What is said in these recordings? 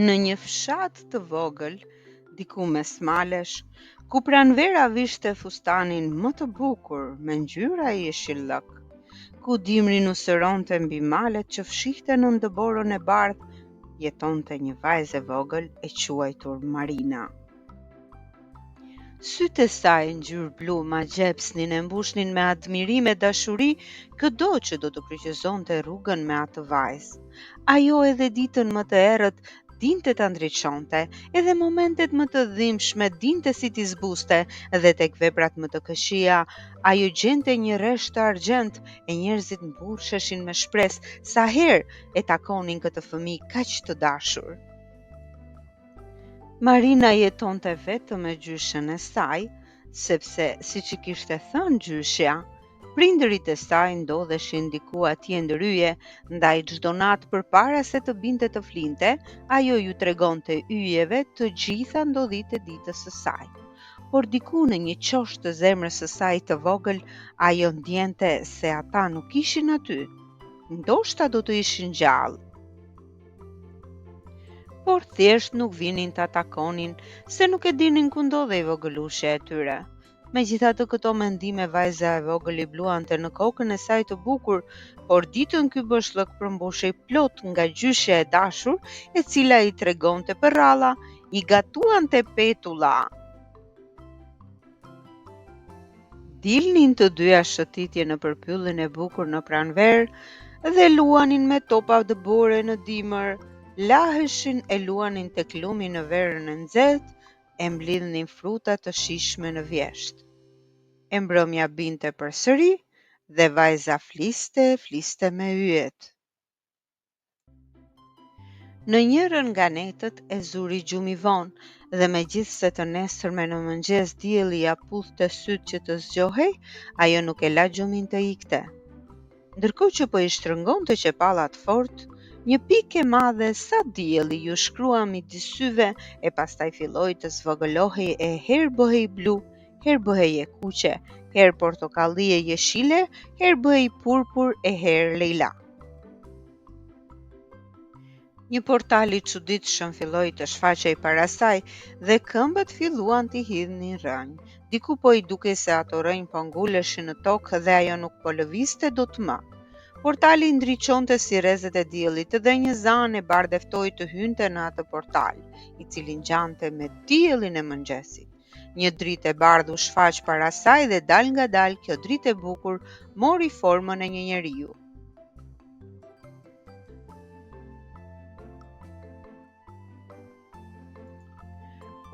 Në një fshat të vogël, diku mes malesh, ku pranvera vishte fustanin më të bukur me ngjyra jeshillëk, ku dimri nuseronte mbi malet që fshihten në ndëborën e bardhë, jetonte një vajzë e vogël e quajtur Marina. Sytë e saj ngjyrë blu ma gjepsnin e mbushnin me admirim e dashuri çdo që do të kryqëzonte rrugën me atë vajzë. Ajo edhe ditën më të errët dinte ta ndriçonte, edhe momentet më të dhimbshme dinte si t'i zbuste, dhe tek veprat më të këqija ajo gjente një rresh të argjend e njerëzit mbursheshin me shpresë sa herë e takonin këtë fëmijë kaq të dashur. Marina jetonte vetëm me gjyshen e saj, sepse siç i kishte thënë gjyshja, prindërit e saj ndodheshin diku atje ndryje, ndaj çdo natë përpara se të binte të flinte, ajo ju tregonte yjeve të gjitha ndodhit e ditës së saj. Por diku në një qoshtë të zemrës së saj të vogël, ajo ndjente se ata nuk ishin aty. Ndoshta do të ishin gjallë, por thjesht nuk vinin ta takonin, se nuk e dinin ku ndodhej vogëlushja e tyre. Megjithatë këto mendime vajza e vogël i bluante në kokën e saj të bukur, por ditën ky bëshllëk përmbushej plot nga gjyshja e dashur, e cila i tregonte për ralla, i gatuante petulla. Dilnin të dyja shëtitje në përpyllin e bukur në pranverë dhe luanin me topa dëbore në dimër, laheshin e luanin tek lumi në verën e nxehtë, e mblidhnin fruta të shijshme në vjesht. E mbrëmja binte përsëri dhe vajza fliste me yjet. Në njërin nga netët e zuri gjumi vonë dhe megjithse të nesërme në mëngjes dielli ja puthte sytë që të zgjohej, ajo nuk e la gjumin të ikte. Ndërkohë që po i shtrëngonte qepallat fort, një pikë e madhe sa dielli ju shkrua midis syve e pastaj filloi të zvogëlohej e herë bëhej blu, herë bëhej e kuqe, herë portokalli e jeshile, herë bëhej purpur e herë lejla. Një portal i çuditshëm filloi të shfaqej para saj dhe këmbët filluan t'i hidhnin rënjë. Diku po i dukej se ato rënjë po nguleshin në tokë dhe ajo nuk po lëvizte dot më. Portali ndriçonte si rrezet e diellit dhe një zanë e bardhë ftoi të hynte në atë portal, i cili ngjante me diellin e mëngjesit. Një dritë e bardhë u shfaq para saj dhe dal ngadal kjo dritë e bukur mori formën e një njeriu.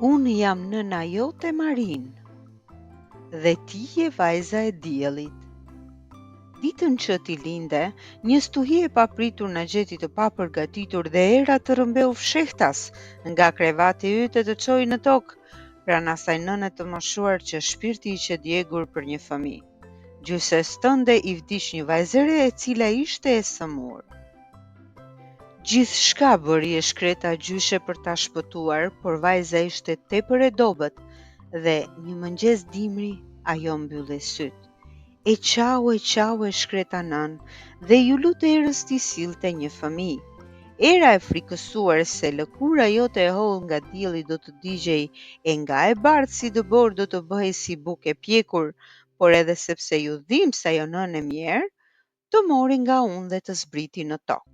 Unë jam nëna jote Marin, dhe ti je vajza e diellit. Ditën që ti linde, një stuhi e papritur na gjeti të papërgatitur dhe era të rrëmbeu fshehtas nga krevati yt e të çoi në tokë, pranë asaj nëne të moshuar që shpirti i qëdjegur për një fëmijë. Gjysës tënde i vdiq një vajzë e re e cila ishte e sëmur. Gjithçka bëri e shkreta gjyshe për ta shpëtuar, por vajza ishte tepër e dobët dhe një mëngjes dimri ajo mbylli syt. E qau e shkreta nën dhe ju lut erës t'i sillte një fëmijë. Era e frikësuar se lëkura jote e holl nga dielli do të digjej e nga e bardhë si dëbor do të bëhej si bukë e pjekur, por edhe sepse ju dhimbs ajo nënë e mjerë, të mori nga unë dhe të zbriti në tokë.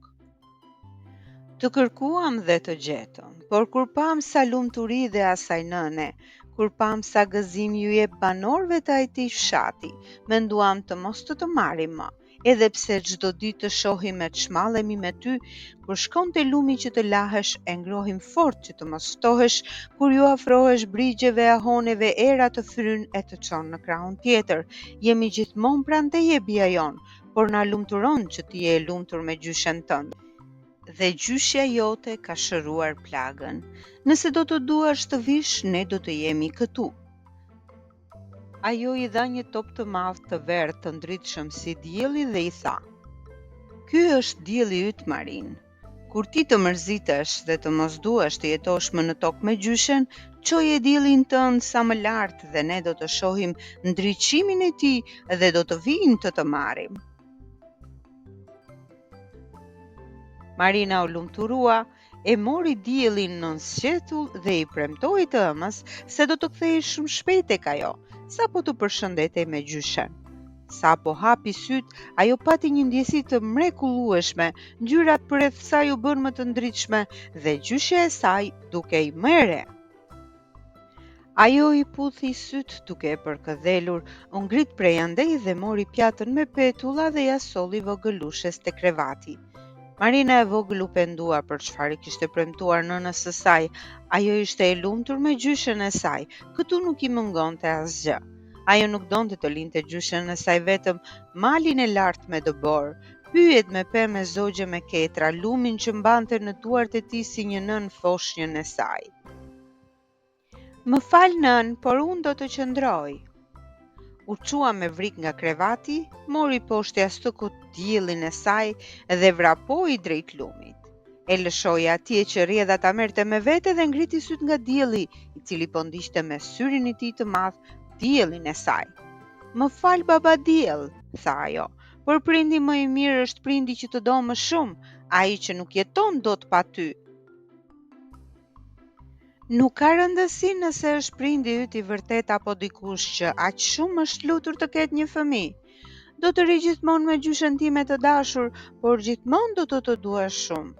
Të kërkuam dhe të gjetëm, por kur pam sa lumturi dhe asaj nëne, kur pam sa gëzim ju jep banorëve të atij fshati, menduam të mos të marrim më, edhe pse çdo ditë të shohim e të shmallemi me ty, kur shkonte lumi që të lahesh e ngrohim fort që të mos ftohesh, kur ju afrohesh brigjeve e ahoneve era të fryn e të çon në krahun tjetër, jemi gjithmonë pranë teje bija jon, por na lumturon që ti je e lumtur me gjyshen tënde. Dhe gjyshja jote ka shëruar plagën. Nëse do të duash të vish, ne do të jemi këtu. Ajo i dha një top të madh të verdhë të ndritshëm si dielli dhe i tha: "Ky është dielli yt Marin. Kur ti të mërzitesh dhe të mos duash të jetosh më në tokë me gjyshen, çoje diellin tënd sa më lart dhe ne do të shohim ndriçimin e tij dhe do të vijmë të marrim." Marina u lumturua, e mori diellin nën sqetull dhe i premtoi të ëmës se do të kthehej shumë shpejt tek ajo, sapo të përshëndetej me gjyshen. Sa po hapi syt, ajo pati një ndjesi të mrekullueshme, ngjyrat përreth saj u bën më të ndritshme dhe gjyshja e saj dukej më e re. Ajo i puthi syt duke e përkëdhelur, u ngrit prej andej dhe mori pjatën me petulla dhe ja solli vogëlushes te krevati. Marina e vogël u pendua për çfarë kishte premtuar nënës së saj. Ajo ishte e lumtur me gjyshen e saj, këtu nuk i mungonte asgjë. Ajo nuk donte të linte gjyshen e saj vetëm malin e lartë me dëbor, pyet me pemë zogje me ketra, lumin që mbante në duart e tij si një nën foshnjën e saj. Më fal nën, por unë do të qëndroj. U çua me vrik nga krevati, mori poshtë jashtëkut diellin e saj dhe vrapoi drejt lumit. E lëshoi atje që rrjedha ta merrte me vete dhe ngriti syt nga dielli, i cili po ndiqte me syrin e tij të madh diellin e saj. Më fal baba diell, tha ajo, por prindi më i mirë është prindi që të do më shumë, ai që nuk jeton dot pa ty. Nuk ka rëndësi nëse është prindi yt i vërtet apo dikush që aq shumë është lutur të ketë një fëmijë. Do të rri gjithmonë me gjyshen time të dashur, por gjithmonë do të dua shumë.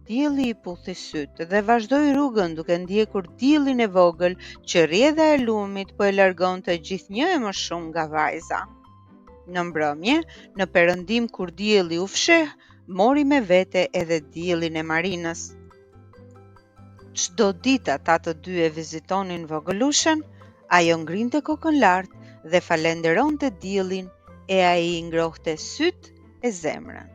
Dielli i puthi syt dhe vazhdoi rrugën duke ndjekur diellin e vogël që rrjedha e lumit po e largonte gjithnjë e më shumë nga vajza. Në mbrëmje, në perëndim kur dielli u fsheh, mori me vete edhe diellin e Marinës. Çdo ditë ata të dy e vizitonin vogëlushen, ajo ngrinte kokën lart dhe falenderonte diellin e ai i ngrohte syt e zemrën.